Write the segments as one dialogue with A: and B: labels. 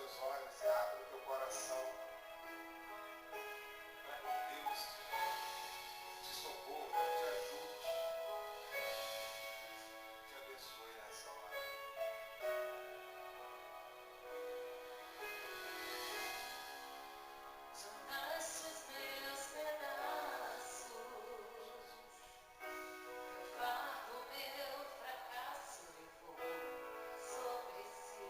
A: teus olhos e abra o teu coração para que Deus te socorra, te ajude, te abençoe nessa hora.
B: Juntaste os meus pedaços, meu fardo, meu fracasso levou sobre si.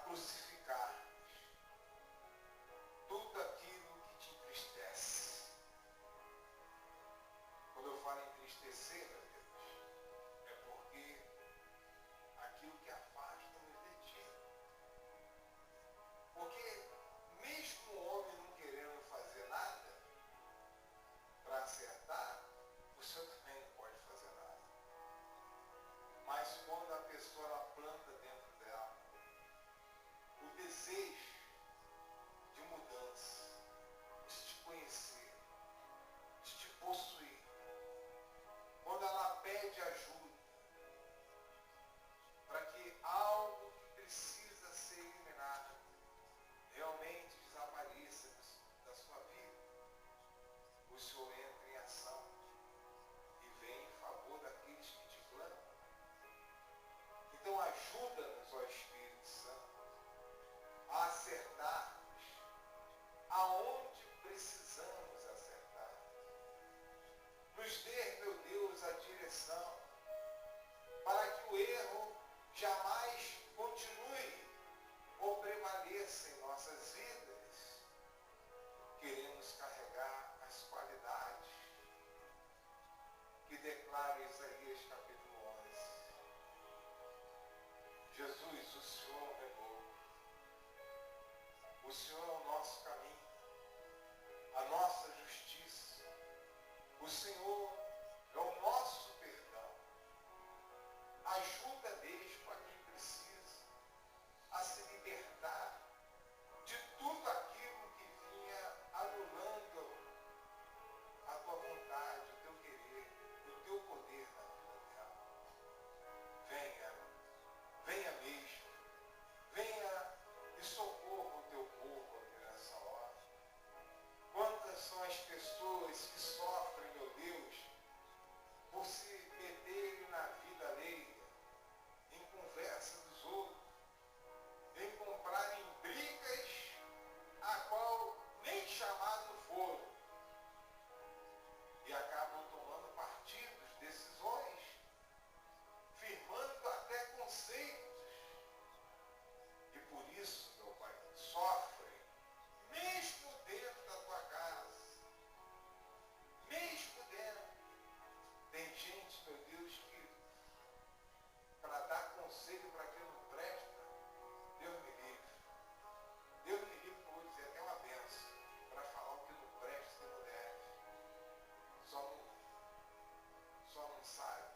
C: crucificar tudo aquilo que te entristece. Quando eu falo entristecer, meu Deus, é porque aquilo que afasta-nos de ti. Porque mesmo o homem não querendo fazer nada para acertar, o Senhor também não pode fazer nada. Mas quando a pessoa ela planta dentro dela o desejo de mudança, de te conhecer, de te possuir, quando ela pede ajuda para que algo que precisa ser eliminado realmente desapareça da sua vida, o Senhor entra em ação e vem em favor daqueles que te clamam. Então ajuda-nos, ó Espírito Santo, a acertarmos aonde precisamos acertar. Nos dê, meu Deus, a direção para que o erro jamais continue ou prevaleça em nossas vidas. Queremos carregar as qualidades que declara Isaías capítulo 11. Jesus, o Senhor é novo. O Senhor é o nosso caminho, a nossa justiça. O Senhor é o nosso perdão. Ajuda mesmo a quem precisa a se libertar de tudo aquilo que vinha anulando a tua vontade, o teu querer, o teu poder na vida dela. Venha, venha mesmo, venha e socorra o teu povo aqui nessa hora. Quantas são as pessoas que sofrem, meu Deus, por se meterem na vida alheia, em conversa dos outros, em comprarem brigas a qual nem chamado foram, e acabam tomando partidos, decisões, firmando até conceitos, e por isso, meu Pai, sofrem, mesmo dentro da tua casa, mesmo dentro. Tem gente, meu Deus, que para dar conselho para quem não presta, Deus me livre. Deus me livre, como eu vou dizer, até uma benção, para falar o que não presta, que não deve. Só não sabe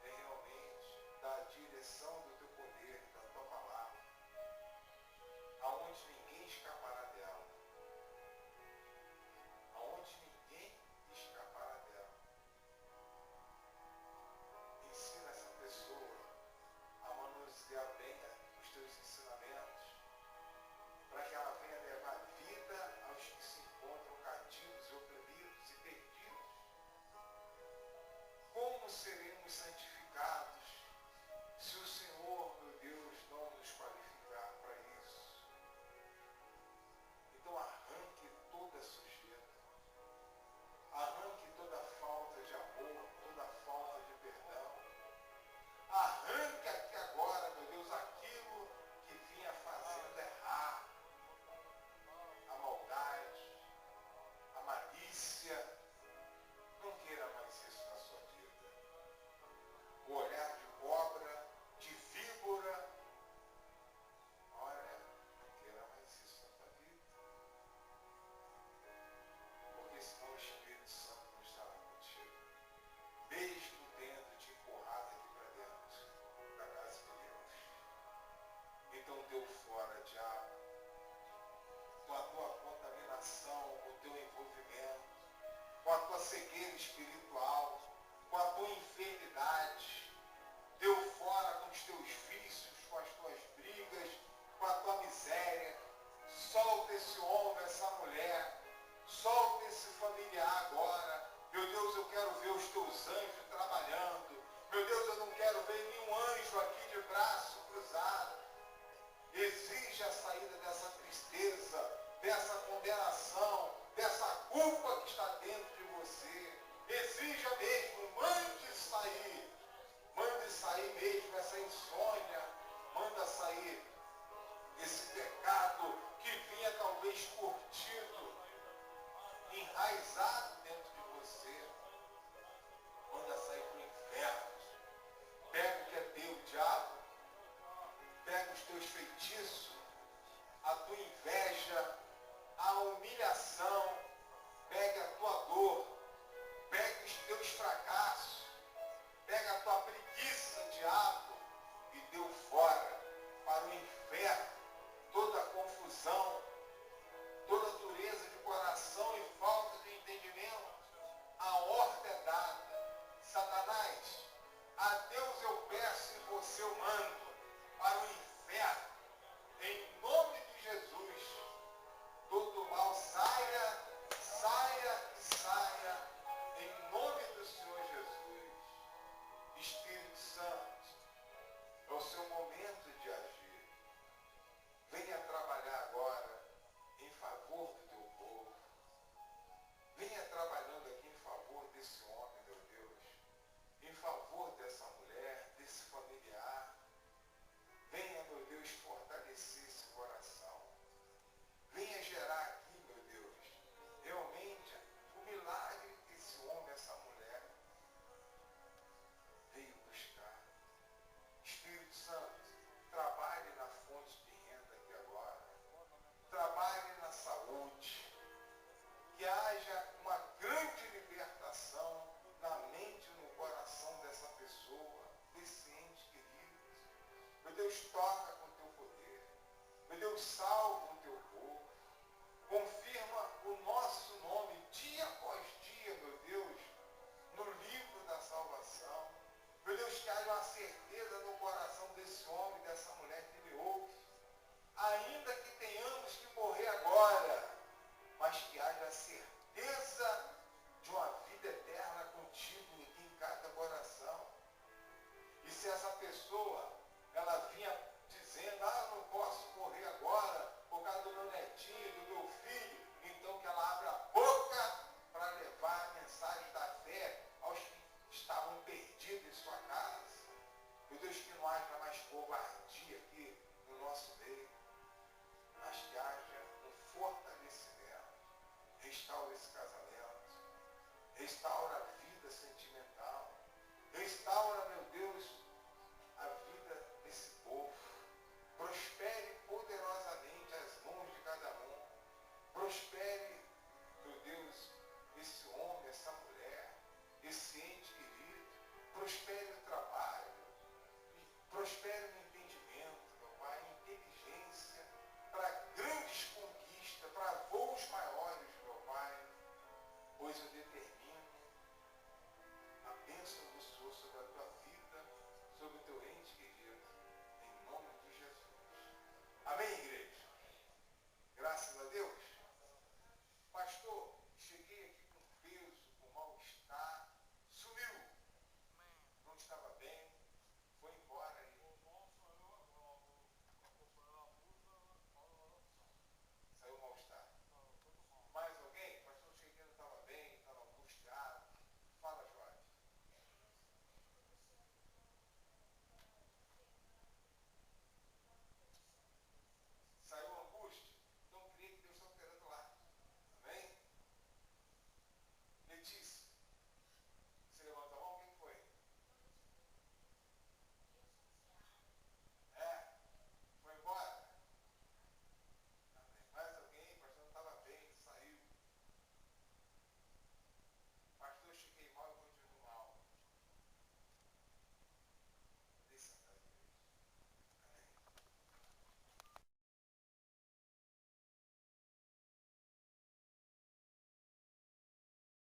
C: é realmente da direção do teu poder, da tua palavra, aonde ninguém escapará dela. Aonde ninguém escapará dela. Ensina essa pessoa a manusear bem os teus ensinamentos, para que ela venha levar vida aos que se encontram cativos, oprimidos e perdidos. Como seremos santificados se o Senhor, meu Deus, não nos qualificar para isso? Então arranque toda sujeira, arranque toda falta de amor, toda falta de perdão. Arranque aqui agora, meu Deus, aquilo que vinha fazendo errar. A maldade, a malícia. Não queira mais isso na sua vida. O olhar de cobra, de víbora. Olha, não queira mais isso na sua vida. Porque senão o Espírito Santo não estará contigo. Mesmo tendo te empurrado aqui para dentro da casa de Deus. Então deu fora, diabo, com a tua contaminação, com o teu envolvimento, com a tua cegueira espiritual, com a tua enfermidade. Deu fora com os teus vícios, com as tuas brigas, com a tua miséria. Solta esse homem, essa mulher. Solta esse familiar agora. Meu Deus, eu quero ver os teus anjos trabalhando. Meu Deus, eu não quero ver nenhum anjo aqui de braço cruzado. Exige a saída dessa tristeza, dessa condenação, dessa culpa que está dentro de você. Exija mesmo, mande sair. teus feitiços, a tua inveja, a humilhação, pegue a tua dor, pegue os teus fracassos, pega a tua preguiça, diabo, e deu fora para o inferno toda a confusão, toda a dureza de coração e falta de entendimento. A ordem é dada. Satanás, a Deus eu peço e você eu mando para o inferno. Em nome de Jesus, todo mal saia, saia e saia. Em nome do Senhor Jesus. Espírito Santo, é o seu momento de agir. Venha trabalhar agora em favor do teu povo. Venha trabalhando aqui em favor desse homem, meu Deus. Em favor dessa mulher, desse familiar. Venha, meu Deus, fortalecer esse coração. Venha gerar aqui, meu Deus, realmente o milagre que esse homem, essa mulher veio buscar. Espírito Santo, trabalhe na fonte de renda aqui agora. Trabalhe na saúde. Que haja uma grande libertação na mente e no coração dessa pessoa, desse ente querido. Meu Deus, toca com o teu poder. Meu Deus, salva o teu povo. Confirma o nosso nome dia após dia, meu Deus, no livro da salvação. Meu Deus, que haja uma certeza no coração desse homem, dessa mulher que me ouve. Ainda que tenhamos que morrer agora, mas que haja certeza de uma vida eterna contigo em cada coração. E se essa pessoa, ela vinha dizendo, não posso morrer agora, por causa do meu netinho, do meu filho, então que ela abra a boca para levar a mensagem da fé aos que estavam perdidos em sua casa. Meu Deus, que não haja mais covardia aqui no nosso meio, mas que haja um fortalecimento. Restaura esse casamento, restaura a vida sentimental, restaura,